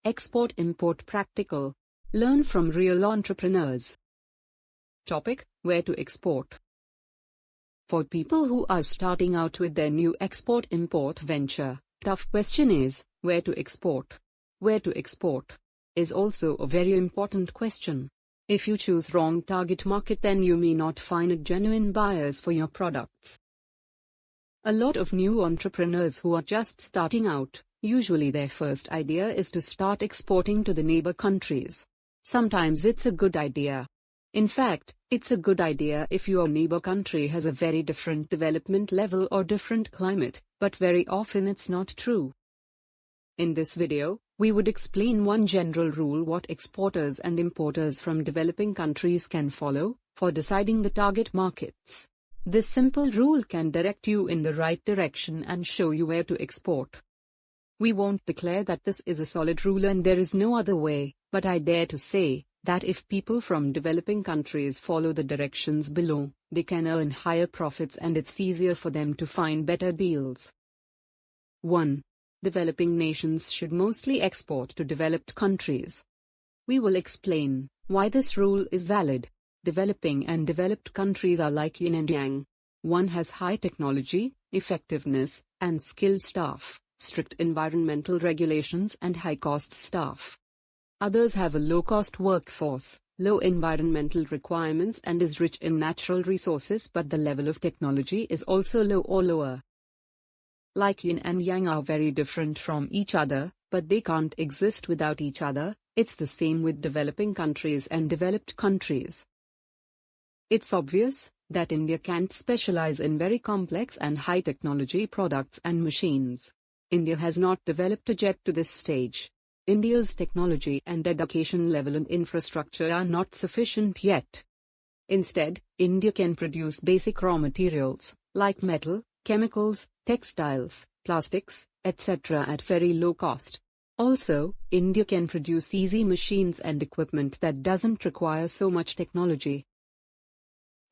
Export-import practical. Learn from real entrepreneurs. Topic: Where to export. For people who are starting out with their new export-import venture, tough question is, where to export? Where to export is also a very important question. If you choose wrong target market, then you may not find genuine buyers for your products. A lot of new entrepreneurs who are just starting out, usually their first idea is to start exporting to the neighbor countries. Sometimes it's a good idea. In fact, it's a good idea if your neighbor country has a very different development level or different climate, but very often it's not true. In this video, we would explain one general rule what exporters and importers from developing countries can follow for deciding the target markets. This simple rule can direct you in the right direction and show you where to export. We won't declare that this is a solid rule and there is no other way, but I dare to say that if people from developing countries follow the directions below, they can earn higher profits and it's easier for them to find better deals. 1. Developing nations should mostly export to developed countries. We will explain why this rule is valid. Developing and developed countries are like yin and yang. One has high technology, effectiveness, and skilled staff, strict environmental regulations and high-cost staff. Others have a low-cost workforce, low environmental requirements and is rich in natural resources, but the level of technology is also low or lower. Like yin and yang are very different from each other, but they can't exist without each other. It's the same with developing countries and developed countries. It's obvious that India can't specialize in very complex and high technology products and machines. India has not developed a jet to this stage. India's technology and education level and infrastructure are not sufficient yet. Instead, India can produce basic raw materials, like metal, chemicals, textiles, plastics, etc. at very low cost. Also, India can produce easy machines and equipment that doesn't require so much technology.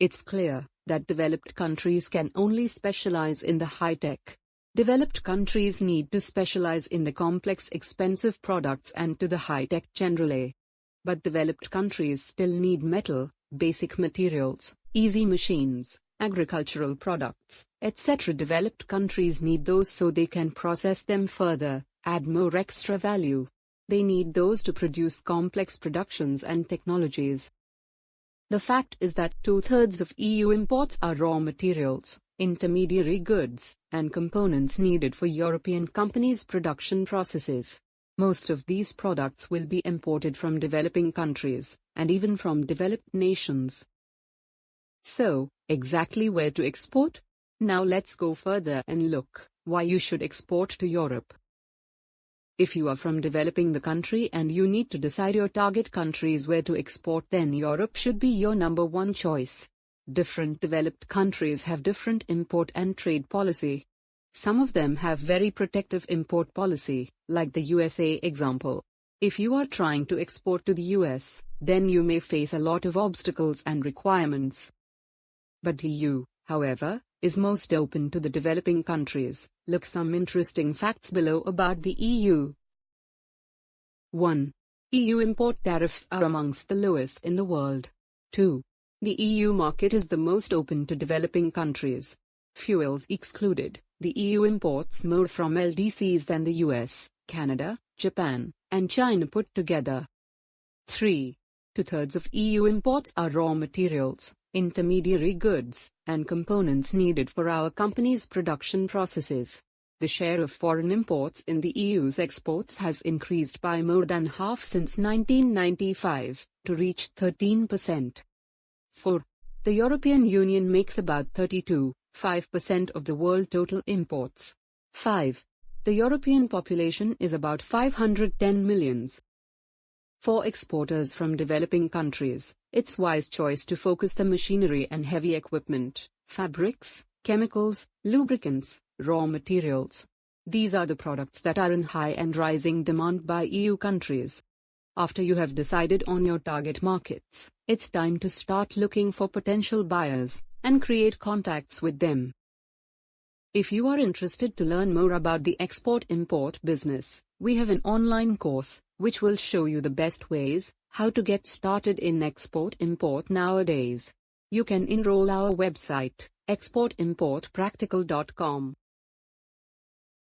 It's clear that developed countries can only specialize in the high-tech. Developed countries need to specialize in the complex, expensive products and to the high-tech generally. But developed countries still need metal, basic materials, easy machines, agricultural products, etc. Developed countries need those so they can process them further, add more extra value. They need those to produce complex productions and technologies. The fact is that 2/3 of EU imports are raw materials, intermediary goods, and components needed for European companies' production processes. Most of these products will be imported from developing countries, and even from developed nations. So, exactly where to export? Now let's go further and look why you should export to Europe. If you are from developing the country and you need to decide your target countries where to export, then Europe should be your number one choice. Different developed countries have different import and trade policy. Some of them have very protective import policy, like the USA example. If you are trying to export to the US, then you may face a lot of obstacles and requirements. But the EU, however, is most open to the developing countries. Look some interesting facts below about the EU. 1. EU import tariffs are amongst the lowest in the world. 2. The EU market is the most open to developing countries. Fuels excluded, the EU imports more from LDCs than the US, Canada, Japan, and China put together. 3. 2/3 of EU imports are raw materials, intermediary goods, and components needed for our companies' production processes. The share of foreign imports in the EU's exports has increased by more than half since 1995, to reach 13%. 4. The European Union makes about 32.5% of the world total imports. 5. The European population is about 510 million. For exporters from developing countries, it's wise choice to focus the machinery and heavy equipment, fabrics, chemicals, lubricants, raw materials. These are the products that are in high and rising demand by EU countries. After you have decided on your target markets, it's time to start looking for potential buyers and create contacts with them. If you are interested to learn more about the export-import business, we have an online course which will show you the best ways how to get started in export-import nowadays. You can enroll our website, exportimportpractical.com.